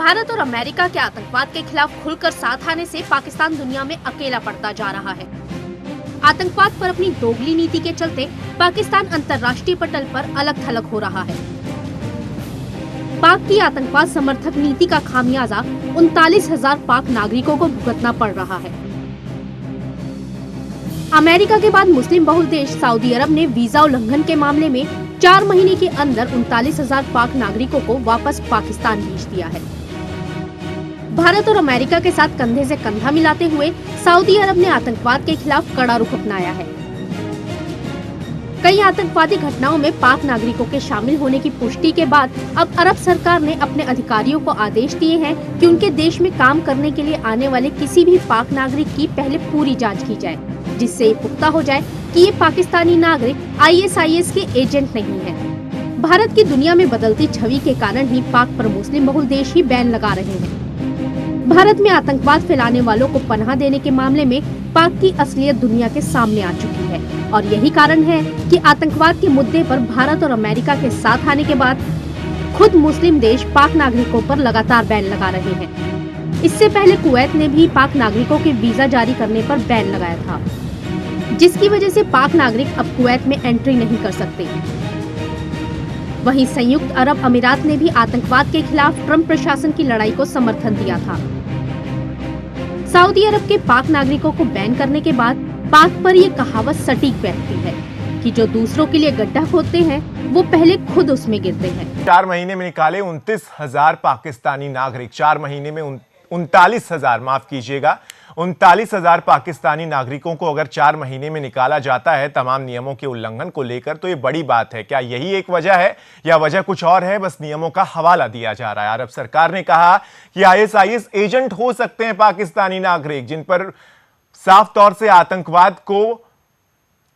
भारत और अमेरिका के आतंकवाद के खिलाफ खुलकर साथ आने से पाकिस्तान दुनिया में अकेला पड़ता जा रहा है। आतंकवाद पर अपनी दोगली नीति के चलते पाकिस्तान अंतर्राष्ट्रीय पटल पर अलग थलग हो रहा है। पाक की आतंकवाद समर्थक नीति का खामियाजा 39,000 पाक नागरिकों को भुगतना पड़ रहा है। अमेरिका के बाद मुस्लिम बहुल देश सऊदी अरब ने वीजा उल्लंघन के मामले में 4 महीने के अंदर 39,000 पाक नागरिकों को वापस पाकिस्तान भेज दिया है। भारत और अमेरिका के साथ कंधे से कंधा मिलाते हुए सऊदी अरब ने आतंकवाद के खिलाफ कड़ा रुख अपनाया है। कई आतंकवादी घटनाओं में पाक नागरिकों के शामिल होने की पुष्टि के बाद अब अरब सरकार ने अपने अधिकारियों को आदेश दिए हैं कि उनके देश में काम करने के लिए आने वाले किसी भी पाक नागरिक की पहले पूरी जांच की जाए, जिससे ये पुख्ता हो जाए कि ये पाकिस्तानी नागरिक ISIS के एजेंट नहीं है। भारत की दुनिया में बदलती छवि के कारण ही पाक पर मुस्लिम बहुल देश ही बैन लगा रहे हैं। भारत में आतंकवाद फैलाने वालों को पनाह देने के मामले में पाक की असलियत दुनिया के सामने आ चुकी है और यही कारण है कि आतंकवाद के मुद्दे पर भारत और अमेरिका के साथ आने के बाद खुद मुस्लिम देश पाक नागरिकों पर लगातार बैन लगा रहे हैं। इससे पहले कुवैत ने भी पाक नागरिकों के वीजा जारी करने पर बैन लगाया था, जिसकी वजह से पाक नागरिक अब कुवैत में एंट्री नहीं कर सकते। वहीं संयुक्त अरब अमीरात ने भी आतंकवाद के खिलाफ ट्रंप प्रशासन की लड़ाई को समर्थन दिया था। सऊदी अरब के पाक नागरिकों को बैन करने के बाद पाक पर ये कहावत सटीक बैठती है कि जो दूसरों के लिए गड्ढा खोदते हैं वो पहले खुद उसमें गिरते हैं। 4 महीने में निकाले 29,000 पाकिस्तानी नागरिक, 4 महीने में 39,000, माफ कीजिएगा, 39,000 पाकिस्तानी नागरिकों को अगर 4 महीने में निकाला जाता है तमाम नियमों के उल्लंघन को लेकर, तो ये बड़ी बात है। क्या यही एक वजह है या वजह कुछ और है? बस नियमों का हवाला दिया जा रहा है। अरब सरकार ने कहा कि ISIS एजेंट हो सकते हैं पाकिस्तानी नागरिक, जिन पर साफ तौर से आतंकवाद को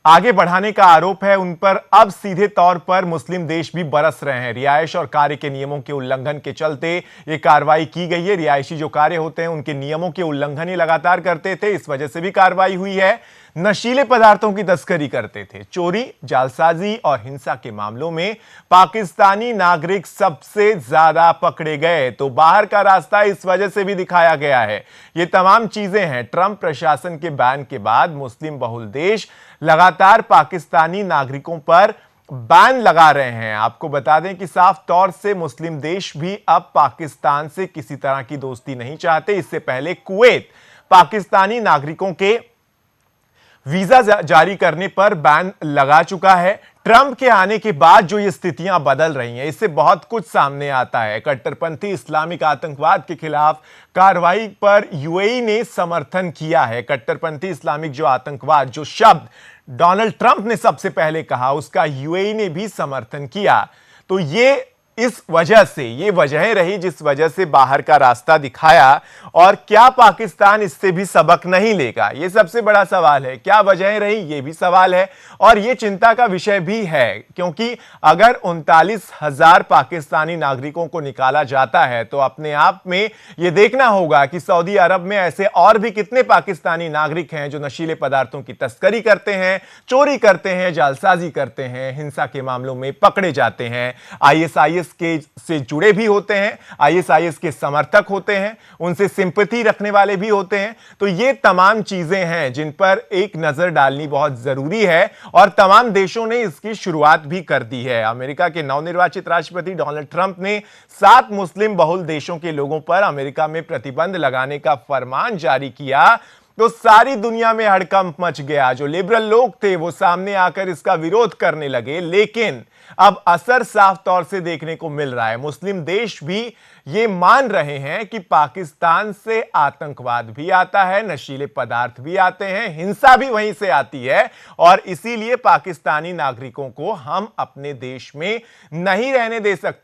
आगे बढ़ाने का आरोप है। उन पर अब सीधे तौर पर मुस्लिम देश भी बरस रहे हैं। रिहायश और कार्य के नियमों के उल्लंघन के चलते ये कार्रवाई की गई है। रिहायशी जो कार्य होते हैं उनके नियमों के उल्लंघन ये लगातार करते थे, इस वजह से भी कार्रवाई हुई है। नशीले पदार्थों की तस्करी करते थे, चोरी, जालसाजी और हिंसा के मामलों में पाकिस्तानी नागरिक सबसे ज्यादा पकड़े गए। तो बाहर का रास्ता इस वजह से भी दिखाया गया है। ये तमाम चीजें हैं। ट्रंप प्रशासन के बैन के बाद मुस्लिम बहुल देश लगातार पाकिस्तानी नागरिकों पर बैन लगा रहे हैं। आपको बता दें कि साफ तौर से मुस्लिम देश भी अब पाकिस्तान से किसी तरह की दोस्ती नहीं चाहते। इससे पहले कुवैत पाकिस्तानी नागरिकों के वीजा जारी करने पर बैन लगा चुका है। ट्रंप के आने के बाद जो ये स्थितियां बदल रही हैं, इससे बहुत कुछ सामने आता है। कट्टरपंथी इस्लामिक आतंकवाद के खिलाफ कार्रवाई पर UAE ने समर्थन किया है। कट्टरपंथी इस्लामिक जो आतंकवाद, जो शब्द डोनाल्ड ट्रंप ने सबसे पहले कहा, उसका UAE ने भी समर्थन किया। तो ये इस वजह से, ये वजहें रही जिस वजह से बाहर का रास्ता दिखाया। और क्या पाकिस्तान इससे भी सबक नहीं लेगा? ये सबसे बड़ा सवाल है। क्या वजहें रही, ये भी सवाल है और ये चिंता का विषय भी है, क्योंकि अगर 39,000 पाकिस्तानी नागरिकों को निकाला जाता है तो अपने आप में ये देखना होगा कि सऊदी अरब में ऐसे और भी कितने पाकिस्तानी नागरिक हैं जो नशीले पदार्थों की तस्करी करते हैं, चोरी करते हैं, जालसाजी करते हैं, हिंसा के मामलों में पकड़े जाते हैं, ISIS के से जुड़े भी होते हैं, ISIS के समर्थक होते हैं, उनसे सिंपैथी रखने वाले भी होते हैं। तो ये तमाम चीजें हैं जिन पर एक नजर डालनी बहुत जरूरी है और तमाम देशों ने इसकी शुरुआत भी कर दी है। अमेरिका के नवनिर्वाचित राष्ट्रपति डोनाल्ड ट्रंप ने 7 मुस्लिम बहुल देशों के लोगों पर अमेरिका में प्रतिबंध लगाने का फरमान जारी किया तो सारी दुनिया में हड़कंप मच गया। जो लिबरल लोग थे वो सामने आकर इसका विरोध करने लगे, लेकिन अब असर साफ तौर से देखने को मिल रहा है। मुस्लिम देश भी ये मान रहे हैं कि पाकिस्तान से आतंकवाद भी आता है, नशीले पदार्थ भी आते हैं, हिंसा भी वहीं से आती है और इसीलिए पाकिस्तानी नागरिकों को हम अपने देश में नहीं रहने दे सकते।